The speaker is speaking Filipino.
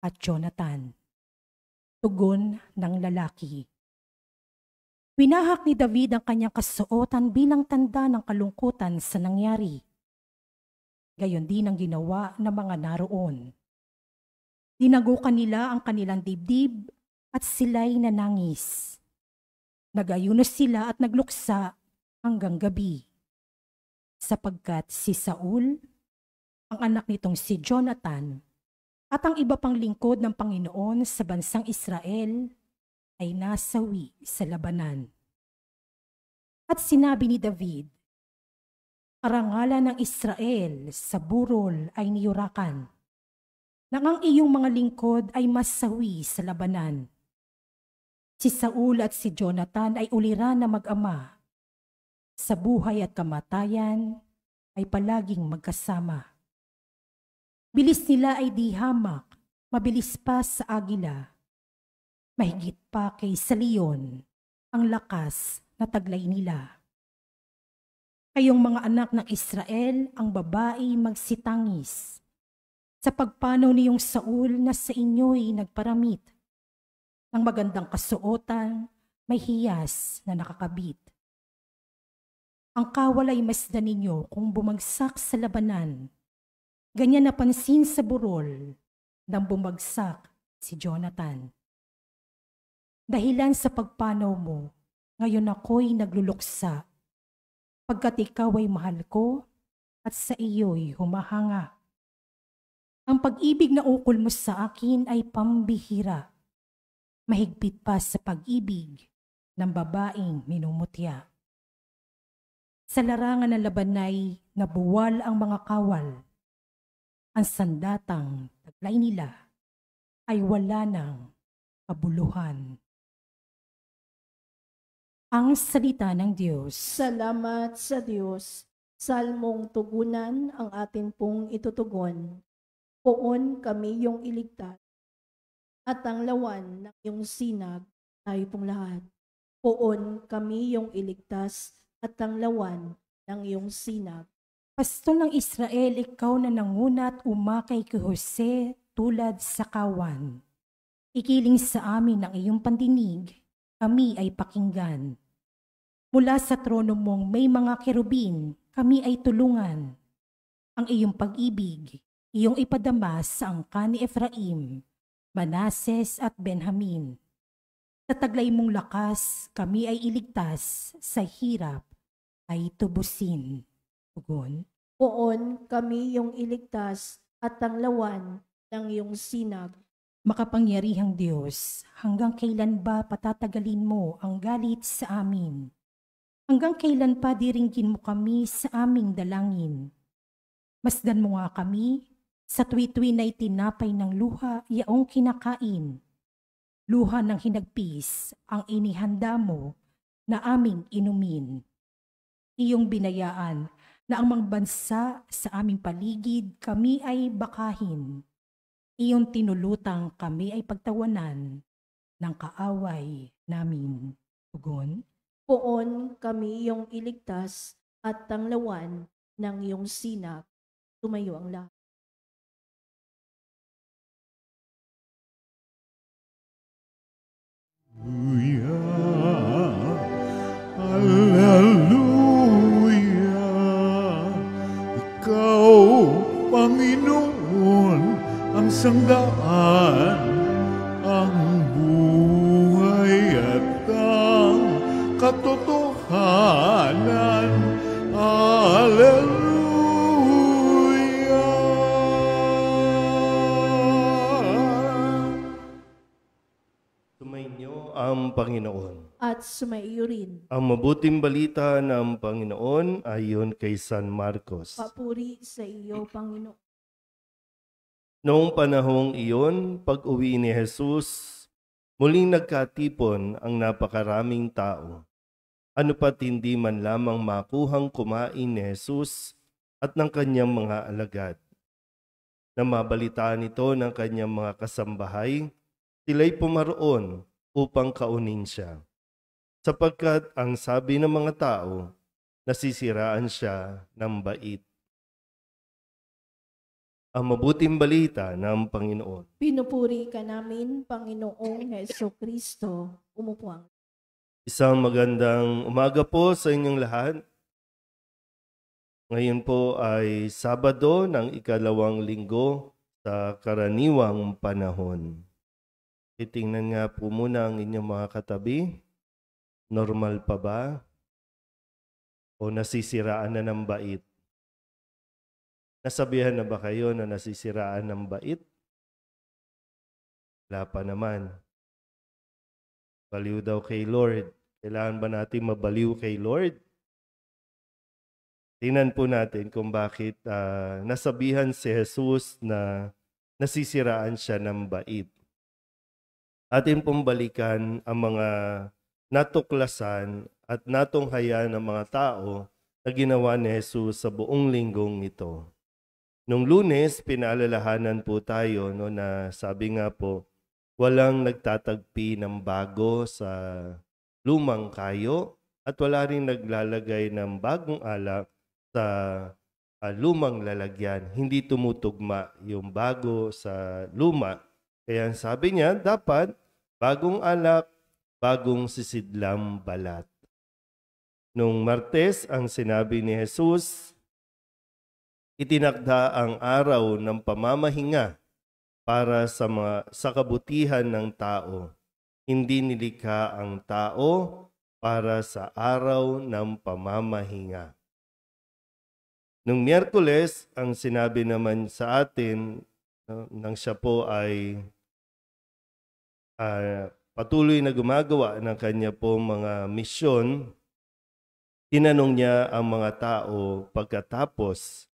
at Jonathan. Tugon ng lalaki. Winahak ni David ang kanyang kasuotan bilang tanda ng kalungkutan sa nangyari. Gayon din ang ginawa ng mga naroon. Dinagukan nila ang kanilang dibdib at sila'y nanangis. Nagayuno sila at nagluksa hanggang gabi. Sapagkat si Saul, ang anak nitong si Jonathan, at ang iba pang lingkod ng Panginoon sa bansang Israel ay nasawi sa labanan. At sinabi ni David, karangalan ng Israel sa burol ay niyurakan, nang ang iyong mga lingkod ay masawi sa labanan. Si Saul at si Jonathan ay uliran na mag-ama. Sa buhay at kamatayan ay palaging magkasama. Bilis nila ay di hamak, mabilis pa sa agila. Mahigit pa kay sa leon ang lakas na taglay nila. Kayong mga anak ng Israel, ang babae magsitangis. Sa pagpanaw niyong Saul na sa inyo'y nagparamit. Ng magandang kasuotan, may hiyas na nakakabit. Ang kawal ay masdan ninyo kung bumagsak sa labanan. Ganyan napansin sa burol nang bumagsak si Jonathan. Dahilan sa pagpanaw mo, ngayon ako'y nagluluksa. Pagkat ikaw ay mahal ko at sa iyo'y humahanga. Ang pag-ibig na ukol mo sa akin ay pambihira. Mahigpit pa sa pag-ibig ng babaeng minumutya. Sa larangan ng labanay, nabuwal ang mga kawal. Ang sandatang taglay nila ay wala ng kabuluhan. Ang salita ng Diyos. Salamat sa Diyos. Salmong tugunan ang atin pong itutugon. Poon kami yung iligtas at ang lawan ng iyong sinag tayo pong lahat. Poon kami yung iligtas at ang lawan ng iyong sinag. Pasto ng Israel, ikaw na nanguna at umakay kay Jose tulad sa kawan. Ikiling sa amin ang iyong pandinig, kami ay pakinggan. Mula sa trono mong may mga kerubin, kami ay tulungan. Ang iyong pag-ibig, iyong ipadama sa angkan ni Efraim, Manases at Benjamin. Sa taglay mong lakas, kami ay iligtas, sa hirap ay tubusin. Tugon. Poon kami yung iligtas at ang lawan ng iyong sinag. Makapangyarihang Diyos, hanggang kailan ba patatagalin mo ang galit sa amin? Hanggang kailan pa diringgin mo kami sa aming dalangin? Masdan mo nga kami sa tuwi-tuwi na itinapay ng luha yaong kinakain. Luha ng hinagpis ang inihanda mo na aming inumin. Iyong binayaan na ang mga bansa sa aming paligid kami ay bakahin. Iyong tinulutang kami ay pagtawanan ng kaaway namin. Tugon. Poon kami yung iligtas at ang lawan ng iyong sinag. Tumayo ang lahat. Hallelujah, Ikaw, Panginoon, ang sanggaan, ang buhay at ang katotohanan. Hallelujah. Sumainyo ang Panginoon. At sumaiyo rin. Ang mabuting balita ng Panginoon ayon kay San Marcos. Papuri sa iyo, Panginoon. Noong panahong iyon, pag-uwi ni Jesus, muling nagkatipon ang napakaraming tao. Ano pat hindi man lamang makuhang kumain ni Jesus at ng kanyang mga alagad. Na mabalitaan ito ng kanyang mga kasambahay, sila'y pumaroon upang kaunin siya. Sapagkat ang sabi ng mga tao, nasisiraan siya ng bait. ang mabuting balita ng Panginoon. Pinupuri ka namin, Panginoong Heso Kristo. Umupo ang Isang magandang umaga po sa inyong lahat. Ngayon po ay Sabado ng ikalawang linggo sa karaniwang panahon. Titingnan nga po muna ang inyong mga katabi. Normal pa ba? O nasisiraan na ng bait? Nasabihan na ba kayo na nasisiraan ng bait? Wala pa naman. Baliw daw kay Lord. Kailangan ba natin mabaliw kay Lord? Tingnan po natin kung bakit nasabihan si Jesus na nasisiraan siya ng bait. Atin pong balikan ang mga natuklasan at natunghayan ng mga tao na ginawa ni Jesus sa buong linggong ito. Nung Lunes, pinaalalahanan po tayo na sabi nga po, walang nagtatagpi ng bago sa lumang kayo at wala rin naglalagay ng bagong alak sa lumang lalagyan. Hindi tumutugma yung bago sa luma. Kaya sabi niya, dapat bagong alak, bagong sisidlang balat. Nung Martes, ang sinabi ni Jesus, itinakda ang araw ng pamamahinga para sa kabutihan ng tao. Hindi nilikha ang tao para sa araw ng pamamahinga. Nung Miyerkules, ang sinabi naman sa atin, nang siya po ay patuloy na gumagawa ng kanya po mga misyon, tinanong niya ang mga tao pagkatapos